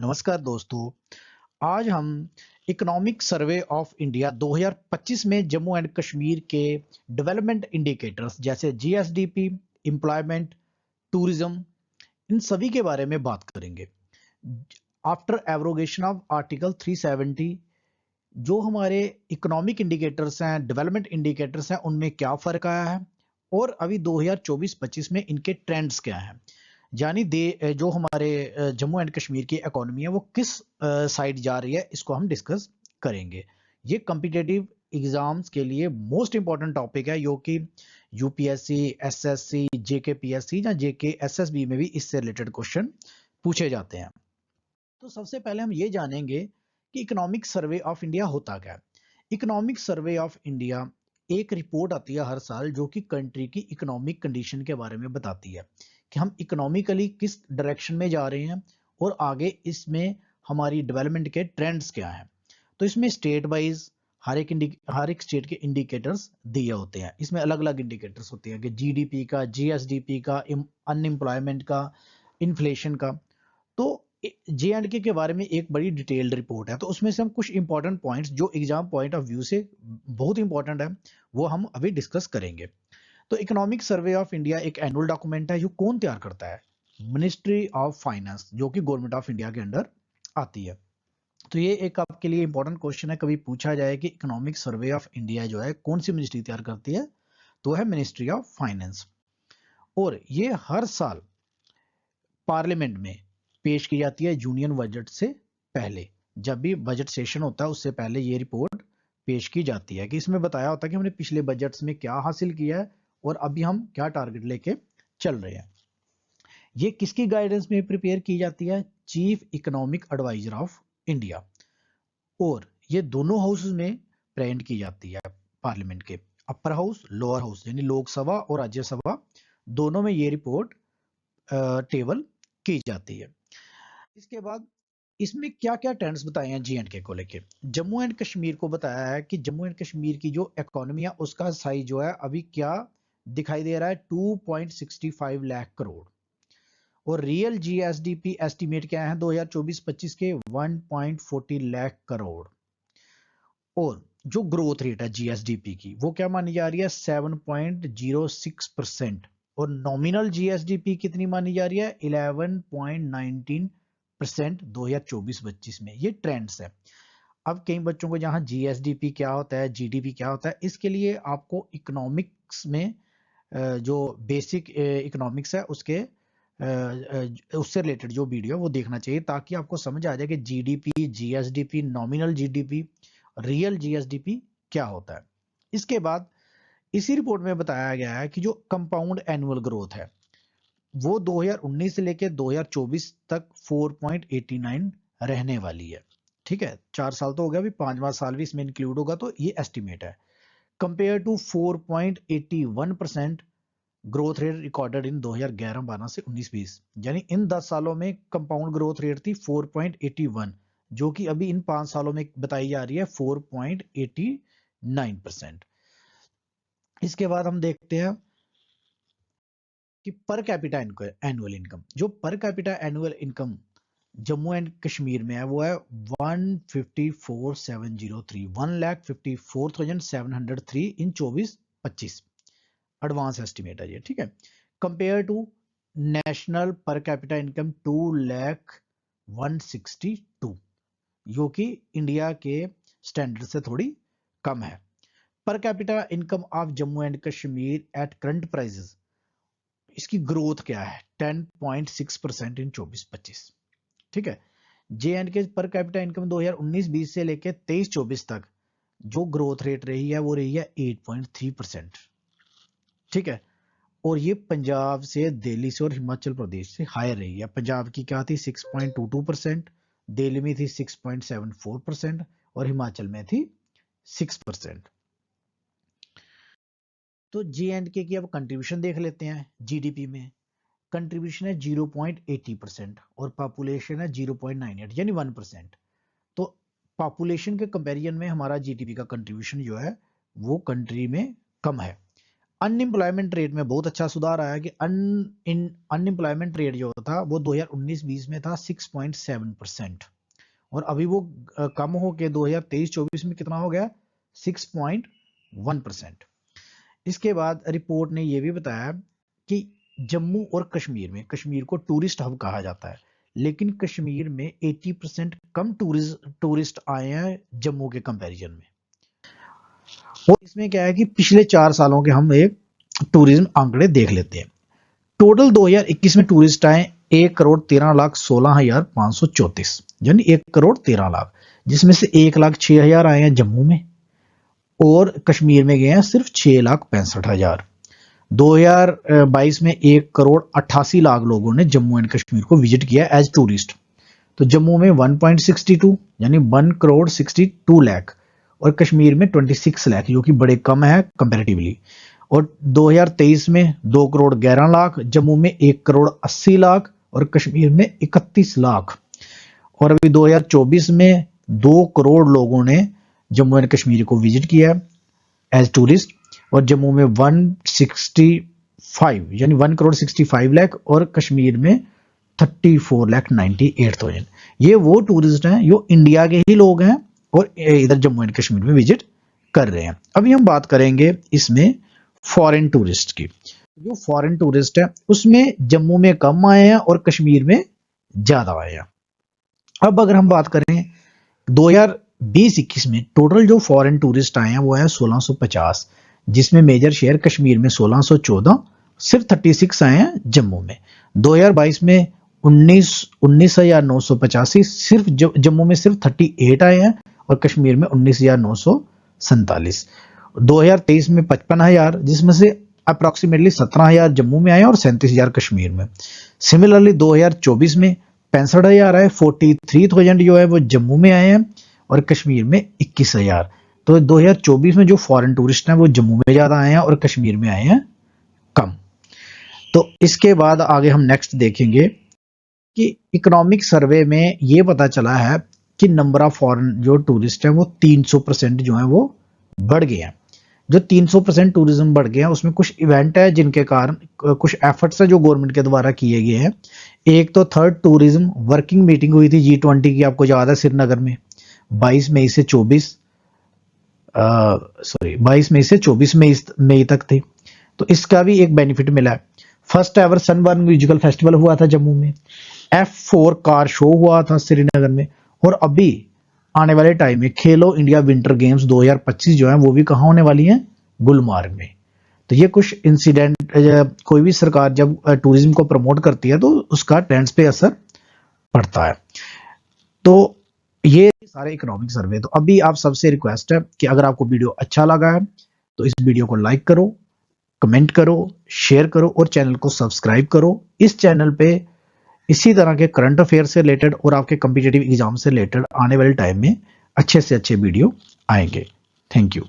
नमस्कार दोस्तों। आज हम इकोनॉमिक सर्वे ऑफ इंडिया 2025 में जम्मू एंड कश्मीर के डेवलपमेंट इंडिकेटर्स जैसे जीएसडीपी, एम्प्लॉयमेंट, टूरिज्म, इन सभी के बारे में बात करेंगे। आफ्टर एब्रोगेशन ऑफ आर्टिकल 370 जो हमारे इकोनॉमिक इंडिकेटर्स हैं, डेवलपमेंट इंडिकेटर्स हैं, उनमें क्या फ़र्क आया है और अभी 2024-25 में इनके ट्रेंड्स क्या हैं। यानी जो हमारे जम्मू एंड कश्मीर की इकोनॉमी है वो किस साइड जा रही है, इसको हम डिस्कस करेंगे। ये कॉम्पिटिटिव एग्जाम्स के लिए मोस्ट इंपॉर्टेंट टॉपिक है, जो कि यूपीएससी, एसएससी, जेकेपीएससी या जेकेएसएसबी में भी इससे रिलेटेड क्वेश्चन पूछे जाते हैं। तो सबसे पहले हम ये जानेंगे कि इकोनॉमिक सर्वे ऑफ इंडिया होता क्या है। इकोनॉमिक सर्वे ऑफ इंडिया एक रिपोर्ट आती है हर साल, जो कि कंट्री की इकोनॉमिक कंडीशन के बारे में बताती है कि हम इकोनॉमिकली किस डायरेक्शन में जा रहे हैं और आगे इसमें हमारी डेवलपमेंट के ट्रेंड्स क्या हैं। तो इसमें स्टेट वाइज हर एक स्टेट के इंडिकेटर्स दिए होते हैं। इसमें अलग अलग इंडिकेटर्स होते हैं कि जीडीपी का, जीएसडीपी का, अनएम्प्लॉयमेंट का, इन्फ्लेशन का। तो जे एंड के बारे में एक बड़ी डिटेल्ड रिपोर्ट है, तो उसमें से हम कुछ इंपॉर्टेंट पॉइंट्स जो एग्जाम पॉइंट ऑफ व्यू से बहुत इंपॉर्टेंट है वो हम अभी डिस्कस करेंगे। तो इकोनॉमिक सर्वे ऑफ इंडिया एक एनुअल डॉक्यूमेंट है। जो कौन तैयार करता है? मिनिस्ट्री ऑफ फाइनेंस, जो कि गवर्नमेंट ऑफ इंडिया के अंडर आती है। तो ये एक आपके लिए इंपॉर्टेंट क्वेश्चन है, कभी पूछा जाए कि इकोनॉमिक सर्वे ऑफ इंडिया जो है कौन सी मिनिस्ट्री तैयार करती है, तो है मिनिस्ट्री ऑफ फाइनेंस। और ये हर साल पार्लियामेंट में पेश की जाती है यूनियन बजट से पहले। जब भी बजट सेशन होता है उससे पहले ये रिपोर्ट पेश की जाती है कि इसमें बताया होता है कि हमने पिछले बजट्स में क्या हासिल किया है और अभी हम क्या टारगेट लेके चल रहे हैं। ये किसकी गाइडेंस में प्रिपेयर की जाती है? Chief economic adviser of India. और ये दोनों हाउसेस में प्रेजेंट की जाती है पार्लियामेंट के, अपर हाउस, लोअर हाउस, यानी लोकसभा और राज्यसभा दोनों में ये रिपोर्ट टेबल की जाती है। इसके बाद इसमें क्या क्या ट्रेंड्स बताए हैं जी एंड के को लेके। जम्मू एंड कश्मीर को बताया है कि जम्मू एंड कश्मीर की जो इकोनॉमी है उसका साइज जो है अभी क्या दिखाई दे रहा है, 2.65 लाख करोड़। और रियल जीएसडीपी एस्टीमेट क्या है 2024-25 के 1.40 लाख करोड़। और जो ग्रोथ रेट है जीएसडीपी की वो क्या मानी जा रही है? 7.06%। और नॉमिनल जीएसडीपी कितनी मानी जा रही है? 11.19% 2024-25 में। ये ट्रेंड्स है। अब कई बच्चों को जहां जीएसडीपी क्या होता है, जीडीपी क्या होता है, इसके लिए आपको इकोनॉमिक्स में जो बेसिक इकोनॉमिक्स है उससे रिलेटेड जो वीडियो वो देखना चाहिए, ताकि आपको समझ आ जाए कि GDP, GSDP, nominal GDP, real GSDP क्या होता है। इसके बाद इसी रिपोर्ट में बताया गया है कि जो कंपाउंड एनुअल ग्रोथ है वो 2019 से लेकर 2024 तक 4.89 रहने वाली है। ठीक है, 4 साल तो हो गया, अभी 5वां साल भी इसमें इंक्लूड होगा, तो ये एस्टिमेट है। Compare to 4.81% growth rate recorded in 2011-12 से 19-20, यानी इन 10 सालों में कंपाउंड ग्रोथ रेट थी 4.81, जो कि अभी इन 5 सालों में बताई जा रही है 4.89%। इसके बाद हम देखते हैं कि पर कैपिटा एनुअल इनकम। जो per capita annual income Jammu and Kashmir में है वो है 154,703, 1,54,703 इन 24-25। एडवांस एस्टिमेट है ये, ठीक है। Compare to national per capita income 2,01,62, जो कि इंडिया के स्टैंडर्ड से थोड़ी कम है। पर capita income of Jammu and Kashmir at current prices, इसकी ग्रोथ क्या है? 10.6% इन 24-25। ठीक है। जे एंड के पर कैपिटा इनकम 2019-20 से लेकर 23-24 तक जो ग्रोथ रेट रही है वो रही है 8.3%। ठीक है। और ये पंजाब से, दिल्ली से और हिमाचल प्रदेश से हायर रही है। पंजाब की क्या थी? 6.22%, दिल्ली में थी 6.74% और हिमाचल में थी 6%। तो जे एंड के की अब कंट्रीब्यूशन देख लेते हैं जीडीपी में। कंट्रीब्यूशन है 0.80% और पॉपुलेशन है 0.98, यानी 1%। तो पॉपुलेशन के कंपैरिजन में हमारा जीडीपी का कंट्रीब्यूशन जो है वो कंट्री में कम है। अनएम्प्लॉयमेंट रेट में बहुत अच्छा सुधार आया कि अनएम्प्लॉयमेंट रेट जो था वो 2019-20 में था 6.7% और अभी वो कम हो के 2023-24 में कितना हो गया 6.1%। इसके बाद रिपोर्ट ने ये भी बताया कि जम्मू और कश्मीर में, कश्मीर को टूरिस्ट हब कहा जाता है, लेकिन कश्मीर में 80% कम टूरिस्ट आए हैं जम्मू के कंपैरिजन में। और इसमें क्या है कि पिछले 4 सालों के हम एक टूरिज्म आंकड़े देख लेते हैं। टोटल 2021 में टूरिस्ट आए 1,13,16,534, यानी 1,13,00,000, जिसमें से 1,06,000 आए हैं जम्मू में और कश्मीर में गए हैं सिर्फ 6,65,000। 2022 में 1,88,00,000 लोगों ने जम्मू एंड कश्मीर को विजिट किया एज टूरिस्ट। तो जम्मू में 1.62 यानी 1,62 लाख और कश्मीर में 26 लाख, जो कि बड़े कम है कंपैरेटिवली। और 2023 में 2,11,00,000, जम्मू में 1,80,00,000 और कश्मीर में 31 लाख। और अभी 2024 में 2 करोड़ लोगों ने जम्मू एंड कश्मीर को विजिट किया एज टूरिस्ट और जम्मू में 165 यानी 1,65 लाख और कश्मीर में 34,98,000। ये वो टूरिस्ट हैं जो इंडिया के ही लोग हैं और इधर जम्मू एंड कश्मीर में विजिट कर रहे हैं। अभी हम बात करेंगे इसमें फॉरेन टूरिस्ट की। जो फॉरेन टूरिस्ट है उसमें जम्मू में कम आए हैं और कश्मीर में ज्यादा आए हैं। अब अगर हम बात करें 2020-21 में टोटल जो फॉरेन टूरिस्ट आए हैं वो है 1650, जिसमें मेजर शेयर कश्मीर में 1614, सिर्फ 36 आए हैं जम्मू में। 2022 में 19,985, सिर्फ जम्मू में सिर्फ 38 आए हैं और कश्मीर में 19,947। 2023 में 55,000, जिसमें से अप्रोक्सीमेटली 17,000 जम्मू में आए और 37,000 कश्मीर में। सिमिलरली 2024 में 65,000 आए, 43,000 जो है वो जम्मू में आए हैं और कश्मीर में 21,000। तो 2024 में जो फॉरेन टूरिस्ट हैं वो जम्मू में ज्यादा आए हैं और कश्मीर में आए हैं कम। तो इसके बाद आगे हम नेक्स्ट देखेंगे कि इकोनॉमिक सर्वे में ये पता चला है कि नंबर ऑफ फॉरेन जो टूरिस्ट हैं वो 300% जो है वो बढ़ गए हैं। जो 300% टूरिज्म बढ़ गया है उसमें कुछ इवेंट है जिनके कारण कुछ एफर्ट्स है जो गवर्नमेंट के द्वारा किए गए हैं। एक तो थर्ड टूरिज्म वर्किंग मीटिंग हुई थी G20 की, आपको याद है, श्रीनगर में 22 मई से 24 मई तक थी। तो इसका भी एक बेनिफिट मिला है। First ever sunburn musical festival हुआ था जम्मू में, F4 कार शो हुआ था श्रीनगर में और अभी आने वाले टाइम में खेलो इंडिया विंटर गेम्स 2025 जो है वो भी कहाँ होने वाली है, गुलमार्ग में। तो ये कुछ इंसिडेंट, कोई भी सरकार जब टूरिज्म को प्रमोट करती है तो उसका ट्रेंड्स पे असर पड़ता है। तो ये सारे इकोनॉमिक सर्वे। तो अभी आप सबसे रिक्वेस्ट है कि अगर आपको वीडियो अच्छा लगा है तो इस वीडियो को लाइक करो, कमेंट करो, शेयर करो और चैनल को सब्सक्राइब करो। इस चैनल पे इसी तरह के करंट अफेयर से रिलेटेड और आपके कॉम्पिटिटिव एग्जाम से रिलेटेड आने वाले टाइम में अच्छे से अच्छे वीडियो आएंगे। Thank you.